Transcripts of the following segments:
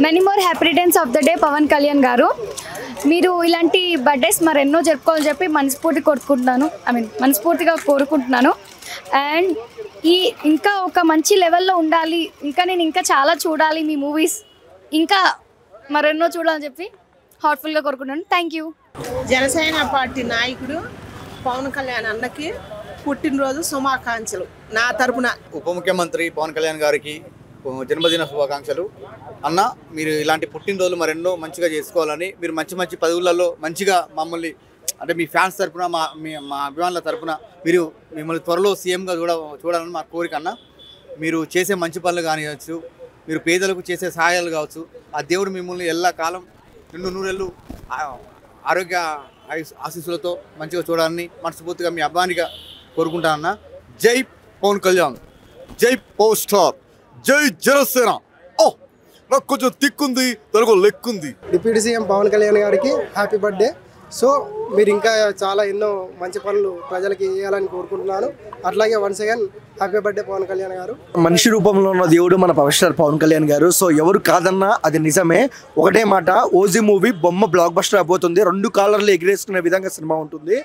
Many more happy returns of the day Pawan Kalyan garu. మీరు ఇలాంటి birthdays మరెన్నో జరుపుకోవాలని చెప్పి మనస్ఫూర్తిగా కోరుకుంటున్నాను. అండ్ ఇంకా ఒక మంచి లెవెల్లో ఉండాలి, నేను ఇంకా చాలా చూడాలి మీ మూవీస్, ఇంకా మరెన్నో చూడాలని చెప్పి హార్ట్ఫుల్గా కోరుకుంటున్నాను. Thank you. జనసేన పార్టీ నాయకుడు పవన్ కళ్యాణ్ అన్నకి పుట్టినరోజు శుభాకాంక్షలు నా తరపున. ఉప ముఖ్యమంత్రి పవన్ కళ్యాణ్ గారికి జన్మదిన శుభాకాంక్షలు. అన్న, మీరు ఇలాంటి పుట్టినరోజులు మరెన్నో మంచిగా చేసుకోవాలని, మీరు మంచి మంచి పదవులలో మంచిగా మమ్మల్ని అంటే మీ ఫ్యాన్స్ తరపున మా అభిమానుల తరపున మిమ్మల్ని త్వరలో సీఎంగా చూడాలని మా కోరిక అన్న. మీరు చేసే మంచి పనులు కానివచ్చు, మీరు పేదలకు చేసే సహాయాలు కావచ్చు, ఆ దేవుడు మిమ్మల్ని ఎల్లకాలం 200 ఆరోగ్య ఆశీస్సులతో మంచిగా చూడాలని మనస్ఫూర్తిగా మీ అభిమానిగా కోరుకుంటానన్న. జై పవన్ కళ్యాణ్, జై పవర్ స్టార్, జై జనసేన. నాకు కొంచెం తిక్కుంది, తనకు లెక్కుంది. డిప్యూటీ సీఎం పవన్ కళ్యాణ్ గారికి హ్యాపీ బర్త్డే. సో మీరు ఇంకా చాలా ఎన్నో మంచి పనులు ప్రజలకి చేయాలని కోరుకుంటున్నాను. అట్లాగే once again happy birthday Pawan Kalyan garu. మనిషి రూపంలో ఉన్న దేవుడు మన power star Pawan Kalyan garu. So ఎవరు కాదన్నా అది నిజమే. ఒకటే మాట, ఓజీ మూవీ బొమ్మ బ్లాక్ బస్టర్ అయిపోతుంది. 2 కాలర్లు ఎగిరేసుకునే విధంగా సినిమా ఉంటుంది.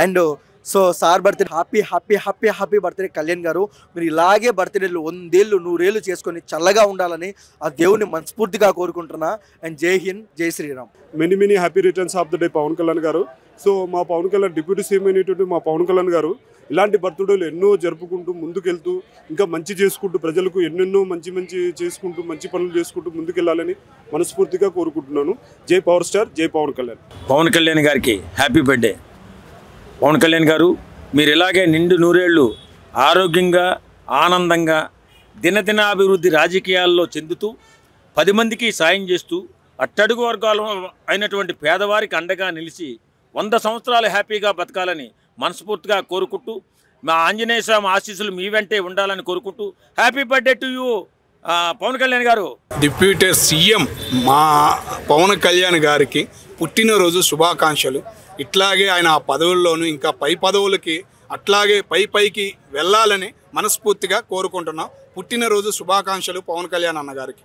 And so sir birthday happy happy happy happy birthday Kalyan garu. మీరు ఇలాగే బర్త్డేలు 100 ఏళ్ళు 100 ఏళ్ళు చేసుకొని చల్లగా ఉండాలని ఆ దేవుని మనస్ఫూర్తిగా కోరుకుంటున్నా. అండ్ జై హింద్, జై Shriram. Many happy returns of the day Pawan Kalyan garu. So మా పవన్ కళ్యాణ్ డిప్యూటీ సీఎం అయినటువంటి మా పవన్ కళ్యాణ్ గారు ఇలాంటి బర్త్డేలు ఎన్నో జరుపుకుంటూ ముందుకెళ్తూ ఇంకా మంచి చేసుకుంటూ ప్రజలకు ఎన్నెన్నో మంచి చేసుకుంటూ మంచి పనులు చేసుకుంటూ ముందుకెళ్ళాలని మనస్ఫూర్తిగా కోరుకుంటున్నాను. జై పవర్ స్టార్, జై పవన్ కళ్యాణ్. పవన్ కళ్యాణ్ గారికి హ్యాపీ బర్త్డే. పవన్ కళ్యాణ్ గారు, మీరు ఇలాగే నిండు 100 ఏళ్ళు ఆరోగ్యంగా ఆనందంగా దినదినాభివృద్ధి రాజకీయాల్లో చెందుతూ 10 మందికి సాయం చేస్తూ అట్టడుగు వర్గాలు అయినటువంటి పేదవారికి అండగా నిలిచి 100 సంవత్సరాలు హ్యాపీగా బతకాలని మనస్ఫూర్తిగా కోరుకుంటూ, మా ఆంజనేయ స్వామి ఆశీస్సులు మీ వెంటే ఉండాలని కోరుకుంటూ happy birthday to you Pawan Kalyan గారు. డిప్యూటీ సీఎం మా పవన్ కళ్యాణ్ గారికి పుట్టినరోజు శుభాకాంక్షలు. ఇట్లాగే ఆయన ఆ పదవుల్లోనూ ఇంకా పై పదవులకి అట్లాగే పైకి వెళ్ళాలని మనస్ఫూర్తిగా కోరుకుంటున్నాం. పుట్టినరోజు శుభాకాంక్షలు పవన్ కళ్యాణ్ అన్నగారికి.